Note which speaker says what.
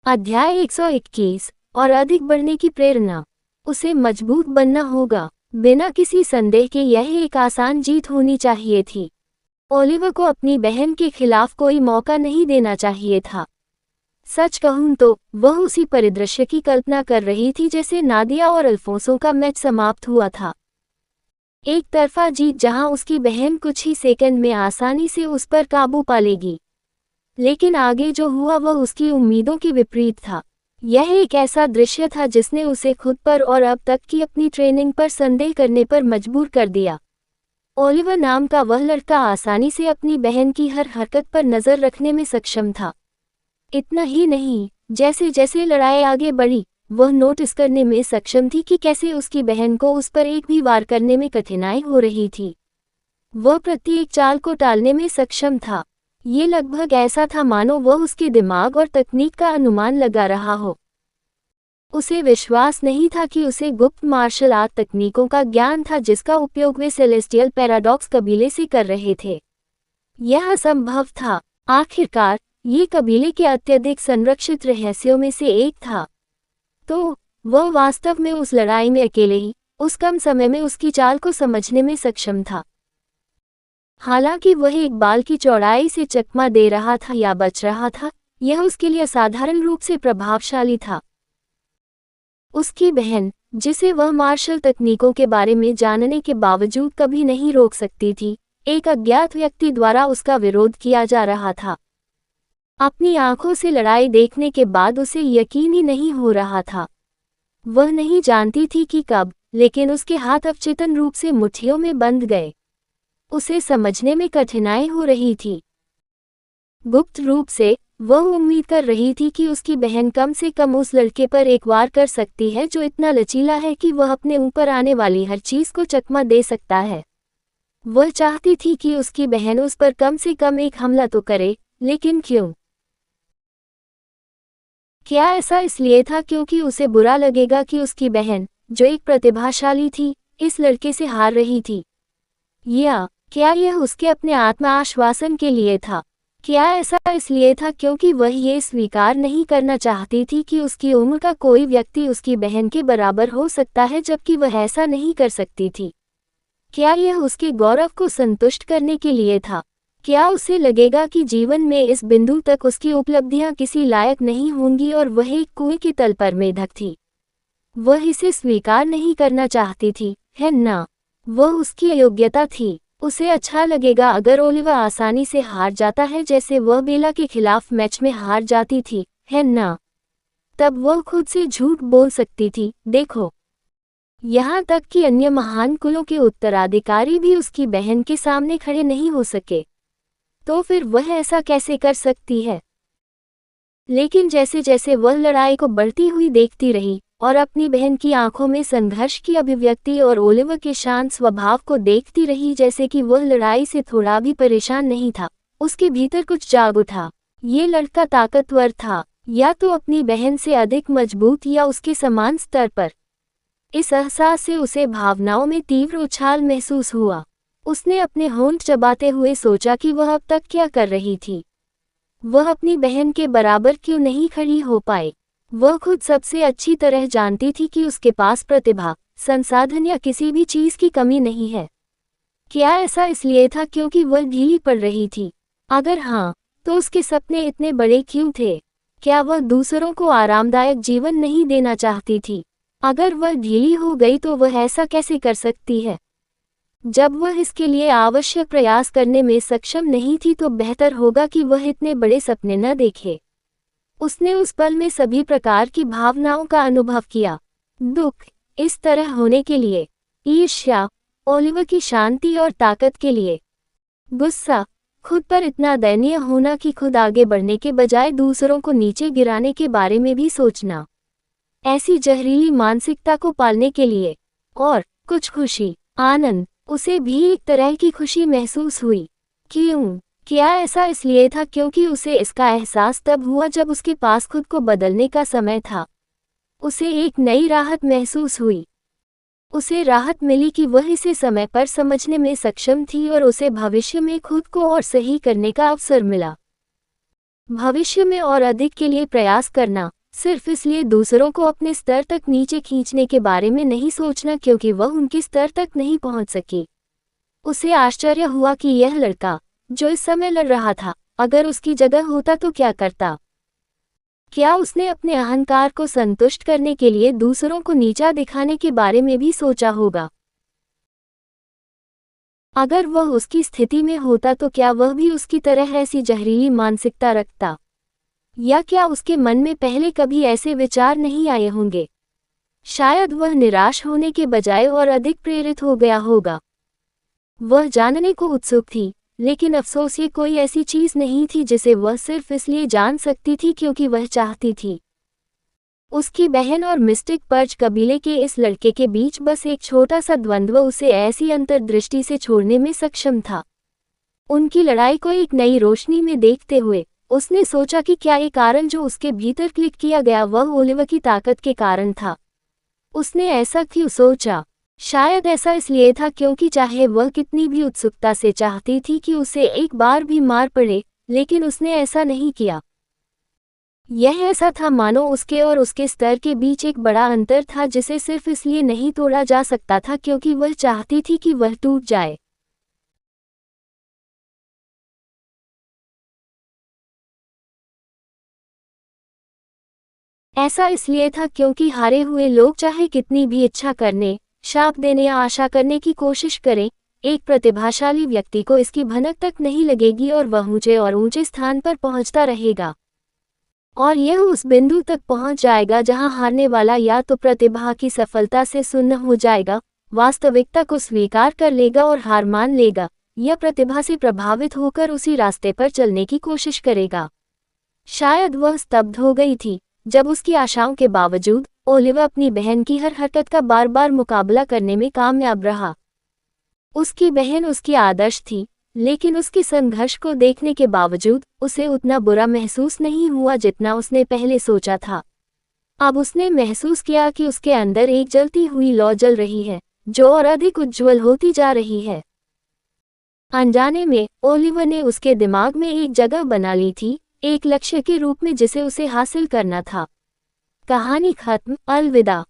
Speaker 1: अध्याय 121 और अधिक बढ़ने की प्रेरणा। उसे मजबूत बनना होगा। बिना किसी संदेह के यह एक आसान जीत होनी चाहिए थी। ओलिवर को अपनी बहन के खिलाफ कोई मौका नहीं देना चाहिए था। सच कहूं तो वह उसी परिदृश्य की कल्पना कर रही थी जैसे नादिया और अल्फोंसो का मैच समाप्त हुआ था। एक तरफा जीत जहां उसकी बहन कुछ ही सेकंड में आसानी से उस पर काबू पा लेगी। लेकिन आगे जो हुआ वह उसकी उम्मीदों के विपरीत था। यह एक ऐसा दृश्य था जिसने उसे खुद पर और अब तक की अपनी ट्रेनिंग पर संदेह करने पर मजबूर कर दिया। ओलिवर नाम का वह लड़का आसानी से अपनी बहन की हर हरकत पर नजर रखने में सक्षम था। इतना ही नहीं, जैसे जैसे लड़ाई आगे बढ़ी, वह नोटिस करने में सक्षम थी कि कैसे उसकी बहन को उस पर एक भी वार करने में कठिनाई हो रही थी। वह प्रत्येक चाल को टालने में सक्षम था। ये लगभग ऐसा था मानो वह उसके दिमाग और तकनीक का अनुमान लगा रहा हो। उसे विश्वास नहीं था कि उसे गुप्त मार्शल आर्ट तकनीकों का ज्ञान था जिसका उपयोग वे सेलेस्टियल पैराडॉक्स कबीले से कर रहे थे। यह असंभव था। आखिरकार ये कबीले के अत्यधिक संरक्षित रहस्यों में से एक था। तो वह वास्तव में उस लड़ाई में अकेले ही उस कम समय में उसकी चाल को समझने में सक्षम था। हालांकि वह एक बाल की चौड़ाई से चकमा दे रहा था या बच रहा था, यह उसके लिए असाधारण रूप से प्रभावशाली था। उसकी बहन, जिसे वह मार्शल तकनीकों के बारे में जानने के बावजूद कभी नहीं रोक सकती थी, एक अज्ञात व्यक्ति द्वारा उसका विरोध किया जा रहा था। अपनी आंखों से लड़ाई देखने के बाद उसे यकीन ही नहीं हो रहा था। वह नहीं जानती थी कि कब, लेकिन उसके हाथ अवचेतन रूप से मुट्ठियों में बंध गए। उसे समझने में कठिनाई हो रही थी। गुप्त रूप से वह उम्मीद कर रही थी कि उसकी बहन कम से कम उस लड़के पर एक वार कर सकती है जो इतना लचीला है कि वह अपने ऊपर आने वाली हर चीज को चकमा दे सकता है। वह चाहती थी कि उसकी बहन उस पर कम से कम एक हमला तो करे, लेकिन क्यों? क्या ऐसा इसलिए था क्योंकि उसे बुरा लगेगा कि उसकी बहन, जो एक प्रतिभाशाली थी, इस लड़के से हार रही थी? या क्या यह उसके अपने आत्मआश्वासन के लिए था? क्या ऐसा इसलिए था क्योंकि वह ये स्वीकार नहीं करना चाहती थी कि उसकी उम्र का कोई व्यक्ति उसकी बहन के बराबर हो सकता है जबकि वह ऐसा नहीं कर सकती थी? क्या यह उसके गौरव को संतुष्ट करने के लिए था? क्या उसे लगेगा कि जीवन में इस बिंदु तक उसकी उपलब्धियां किसी लायक नहीं होंगी और वह एक कुएं की तल पर मेढक थी? वह इसे स्वीकार नहीं करना चाहती थी, है ना? वह उसकी अयोग्यता थी। उसे अच्छा लगेगा अगर ओलिवर आसानी से हार जाता है जैसे वह बेला के खिलाफ मैच में हार जाती थी, है ना? तब वह खुद से झूठ बोल सकती थी, देखो। यहाँ तक कि अन्य महान कुलों के उत्तराधिकारी भी उसकी बहन के सामने खड़े नहीं हो सके। तो फिर वह ऐसा कैसे कर सकती है? लेकिन जैसे जैसे वह लड़ाई को बढ़ती हुई देखती रही और अपनी बहन की आंखों में संघर्ष की अभिव्यक्ति और ओलिवर के शांत स्वभाव को देखती रही जैसे कि वह लड़ाई से थोड़ा भी परेशान नहीं था, उसके भीतर कुछ जाग उठा। ये लड़का ताकतवर था, या तो अपनी बहन से अधिक मजबूत या उसके समान स्तर पर। इस एहसास से उसे भावनाओं में तीव्र उछाल महसूस हुआ। उसने अपने होंठ चबाते हुए सोचा कि वह अब तक क्या कर रही थी। वह अपनी बहन के बराबर क्यों नहीं खड़ी हो पाई? वह खुद सबसे अच्छी तरह जानती थी कि उसके पास प्रतिभा, संसाधन या किसी भी चीज की कमी नहीं है। क्या ऐसा इसलिए था क्योंकि वह ढीली पड़ रही थी? अगर हाँ, तो उसके सपने इतने बड़े क्यों थे? क्या वह दूसरों को आरामदायक जीवन नहीं देना चाहती थी? अगर वह ढीली हो गई तो वह ऐसा कैसे कर सकती है? जब वह इसके लिए आवश्यक प्रयास करने में सक्षम नहीं थी तो बेहतर होगा कि वह इतने बड़े सपने न देखे। उसने उस पल में सभी प्रकार की भावनाओं का अनुभव किया। दुख, इस तरह होने के लिए। ईर्ष्या, ओलिवर की शांति और ताकत के लिए। गुस्सा, खुद पर इतना दयनीय होना कि खुद आगे बढ़ने के बजाय दूसरों को नीचे गिराने के बारे में भी सोचना। ऐसी जहरीली मानसिकता को पालने के लिए। और कुछ खुशी, आनंद, उसे भी एक तरह की खुशी महसूस हुई। क्यों? क्या ऐसा इसलिए था क्योंकि उसे इसका एहसास तब हुआ जब उसके पास खुद को बदलने का समय था। उसे एक नई राहत महसूस हुई। उसे राहत मिली कि वह इसे समय पर समझने में सक्षम थी और उसे भविष्य में खुद को और सही करने का अवसर मिला। भविष्य में और अधिक के लिए प्रयास करना, सिर्फ इसलिए दूसरों को अपने स्तर तक नीचे खींचने के बारे में नहीं सोचना क्योंकि वह उनके स्तर तक नहीं पहुंच सकी। उसे आश्चर्य हुआ कि यह लड़का, जो इस समय लड़ रहा था, अगर उसकी जगह होता तो क्या करता। क्या उसने अपने अहंकार को संतुष्ट करने के लिए दूसरों को नीचा दिखाने के बारे में भी सोचा होगा? अगर वह उसकी स्थिति में होता तो क्या वह भी उसकी तरह ऐसी जहरीली मानसिकता रखता? या क्या उसके मन में पहले कभी ऐसे विचार नहीं आए होंगे? शायद वह निराश होने के बजाय और अधिक प्रेरित हो गया होगा। वह जानने को उत्सुक थी, लेकिन अफसोस ये कोई ऐसी चीज नहीं थी जिसे वह सिर्फ इसलिए जान सकती थी क्योंकि वह चाहती थी। उसकी बहन और मिस्टिक पर्च कबीले के इस लड़के के बीच बस एक छोटा सा द्वंद्व उसे ऐसी अंतर्दृष्टि से छोड़ने में सक्षम था। उनकी लड़ाई को एक नई रोशनी में देखते हुए उसने सोचा कि क्या ये कारण जो उसके भीतर क्लिक किया गया वह ओलिवर की ताकत के कारण था। उसने ऐसा क्यों सोचा? शायद ऐसा इसलिए था क्योंकि चाहे वह कितनी भी उत्सुकता से चाहती थी कि उसे एक बार भी मार पड़े, लेकिन उसने ऐसा नहीं किया। यह ऐसा था मानो उसके और उसके स्तर के बीच एक बड़ा अंतर था जिसे सिर्फ इसलिए नहीं तोड़ा जा सकता था क्योंकि वह चाहती थी कि वह टूट जाए। ऐसा इसलिए था क्योंकि हारे हुए लोग चाहे कितनी भी इच्छा करने, शाप देने या आशा करने की कोशिश करें, एक प्रतिभाशाली व्यक्ति को इसकी भनक तक नहीं लगेगी और वह ऊंचे और ऊंचे स्थान पर पहुंचता रहेगा। और यह उस बिंदु तक पहुंच जाएगा जहां हारने वाला या तो प्रतिभा की सफलता से सुन्न हो जाएगा, वास्तविकता को स्वीकार कर लेगा और हार मान लेगा, या प्रतिभा से प्रभावित होकर उसी रास्ते पर चलने की कोशिश करेगा। शायद वह स्तब्ध हो गई थी जब उसकी आशाओं के बावजूद ओलिवर अपनी बहन की हर हरकत का बार बार मुकाबला करने में कामयाब रहा। उसकी बहन उसकी आदर्श थी, लेकिन उसके संघर्ष को देखने के बावजूद उसे उतना बुरा महसूस नहीं हुआ जितना उसने पहले सोचा था। अब उसने महसूस किया कि उसके अंदर एक जलती हुई लौ जल रही है, जो और अधिक उज्ज्वल होती जा रही है। अनजाने में ओलिवर ने उसके दिमाग में एक जगह बना ली थी, एक लक्ष्य के रूप में जिसे उसे हासिल करना था। कहानी खत्म। अलविदा।